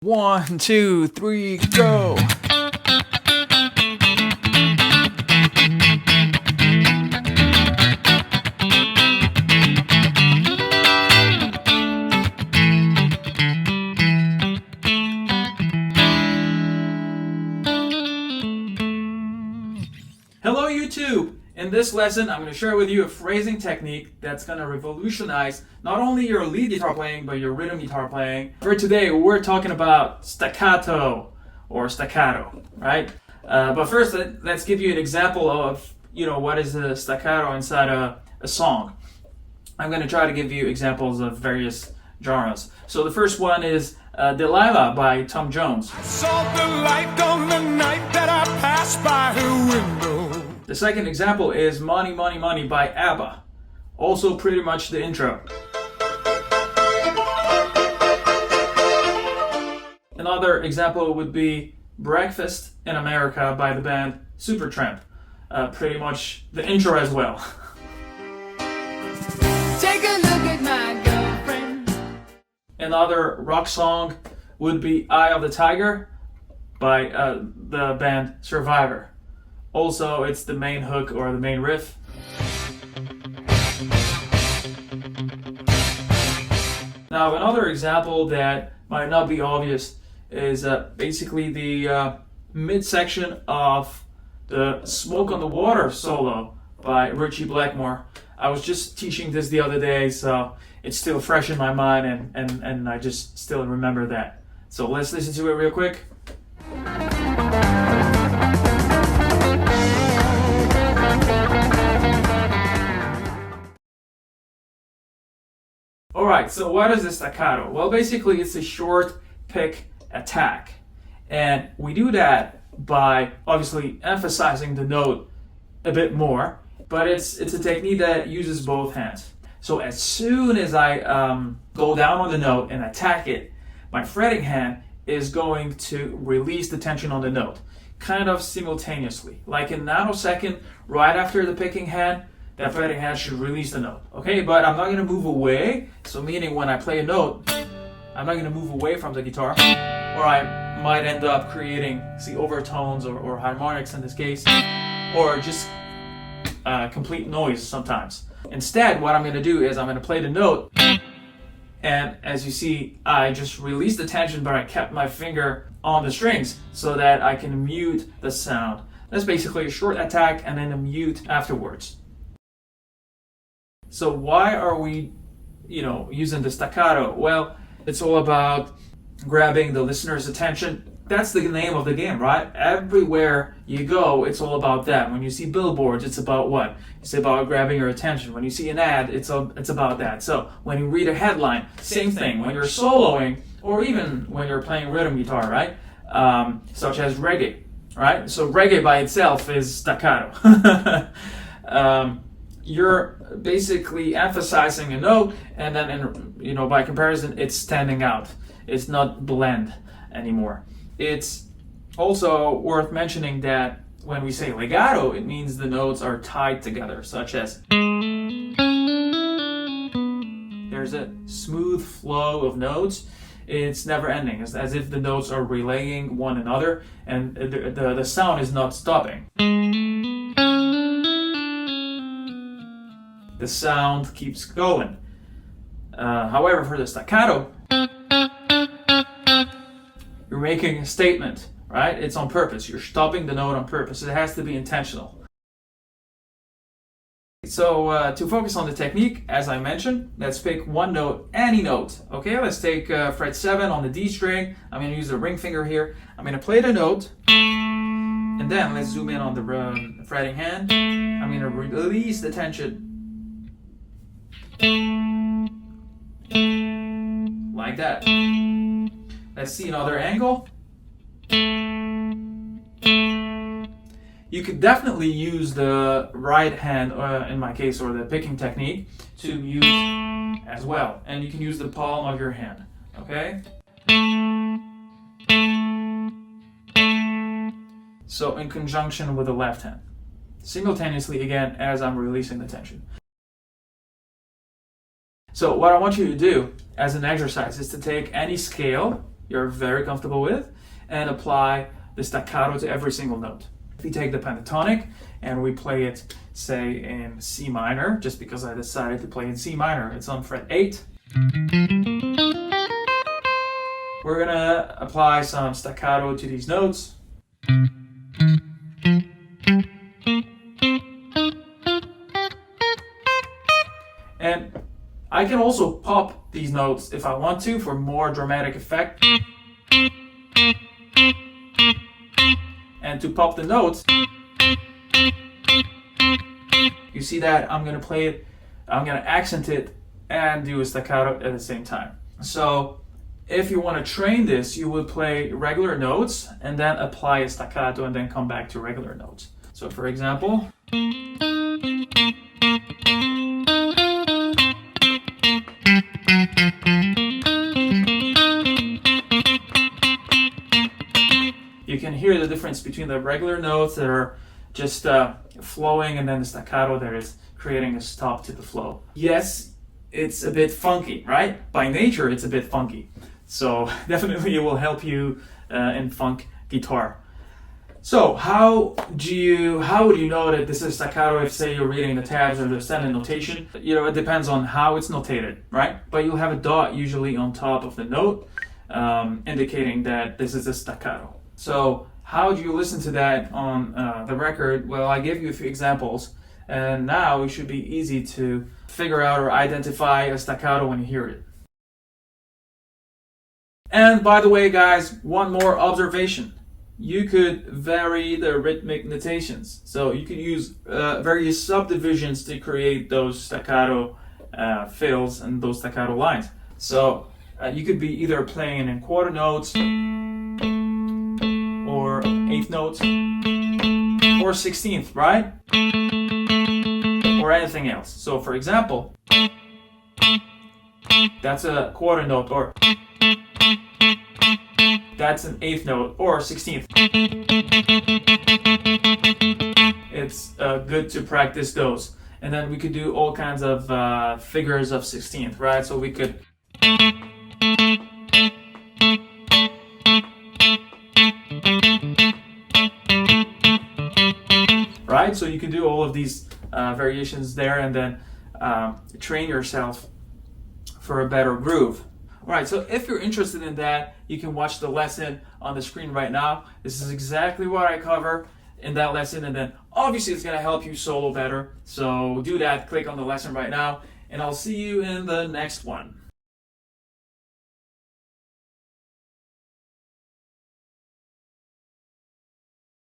1, 2, 3, go! Hello YouTube! In this lesson, I'm going to share with you a phrasing technique that's going to revolutionize not only your lead guitar playing, but your rhythm guitar playing. For today, we're talking about staccato, or staccato, right? But first, let's give you an example of, what is a staccato inside a song. I'm going to try to give you examples of various genres. So the first one is Delilah by Tom Jones. I saw the light on the night that I passed by her window. The second example is Money, Money, Money by ABBA. Also pretty much the intro. Another example would be Breakfast in America by the band Supertramp. Pretty much the intro as well. Take a look at my girlfriend. Another rock song would be Eye of the Tiger by the band Survivor. Also, it's the main hook or the main riff. Now, another example that might not be obvious is basically the midsection of the Smoke on the Water solo by Ritchie Blackmore. I was just teaching this the other day, so it's still fresh in my mind, and I just still remember that. So let's listen to it real quick. Alright, so what is a staccato? Well, basically it's a short pick attack. And we do that by obviously emphasizing the note a bit more, but it's a technique that uses both hands. So as soon as I go down on the note and attack it, my fretting hand is going to release the tension on the note, kind of simultaneously. Like in a nanosecond, right after the picking hand, that fretting hand should release the note. Okay, but I'm not going to move away. So meaning when I play a note, I'm not going to move away from the guitar, or I might end up creating, overtones or harmonics in this case, or just complete noise sometimes. Instead, what I'm going to do is I'm going to play the note, and as you see, I just released the tension, but I kept my finger on the strings so that I can mute the sound. That's basically a short attack and then a mute afterwards. So why are we, using the staccato? Well, it's all about grabbing the listener's attention. That's the name of the game, right? Everywhere you go, it's all about that. When you see billboards, it's about what? It's about grabbing your attention. When you see an ad, it's about that. So when you read a headline, same thing. When you're soloing, or even when you're playing rhythm guitar, right? Such as reggae, right? So reggae by itself is staccato. You're basically emphasizing a note, and then by comparison, it's standing out. It's not blend anymore. It's also worth mentioning that when we say legato, it means the notes are tied together, such as there's a smooth flow of notes. It's never ending. It's as if the notes are relaying one another, and the sound is not stopping. The sound keeps going. However, for the staccato, you're making a statement, right? It's on purpose. You're stopping the note on purpose. It has to be intentional. So to focus on the technique, as I mentioned, let's pick one note, any note. Okay, let's take fret 7 on the D string. I'm going to use the ring finger here. I'm going to play the note, and then let's zoom in on the fretting hand. I'm going to release the tension like that. Let's see another angle. You could definitely use the right hand, in my case, or the picking technique to mute as well. And you can use the palm of your hand, okay? So in conjunction with the left hand. Simultaneously again as I'm releasing the tension. So what I want you to do as an exercise is to take any scale, you're very comfortable with, and apply the staccato to every single note. If you take the pentatonic and we play it, say, in C minor, just because I decided to play in C minor, it's on fret 8. We're gonna apply some staccato to these notes. And I can also pop these notes if I want to for more dramatic effect. And to pop the notes, you see that I'm gonna play it, I'm gonna accent it and do a staccato at the same time. So if you want to train this, you would play regular notes and then apply a staccato and then come back to regular notes. So for example, you can hear the difference between the regular notes that are just flowing and then the staccato that is creating a stop to the flow. Yes, it's a bit funky, right? By nature, it's a bit funky. So definitely it will help you in funk guitar. So how would you know that this is staccato if, say, you're reading the tabs or the standard notation? You know, it depends on how it's notated, right? But you'll have a dot usually on top of the note, indicating that this is a staccato. So how do you listen to that on the record? Well, I gave you a few examples, and now it should be easy to figure out or identify a staccato when you hear it. And by the way, guys, one more observation. You could vary the rhythmic notations. So you could use various subdivisions to create those staccato fills and those staccato lines. So you could be either playing in quarter notes, or eighth notes, or 16th, right? Or anything else. So for example, that's a quarter note, or that's an eighth note, or 16th. It's good to practice those. And then we could do all kinds of figures of 16th, right? So we could right? So you can do all of these variations there and then train yourself for a better groove. Alright, so if you're interested in that, you can watch the lesson on the screen right now. This is exactly what I cover in that lesson, and then obviously it's going to help you solo better. So do that, click on the lesson right now, and I'll see you in the next one.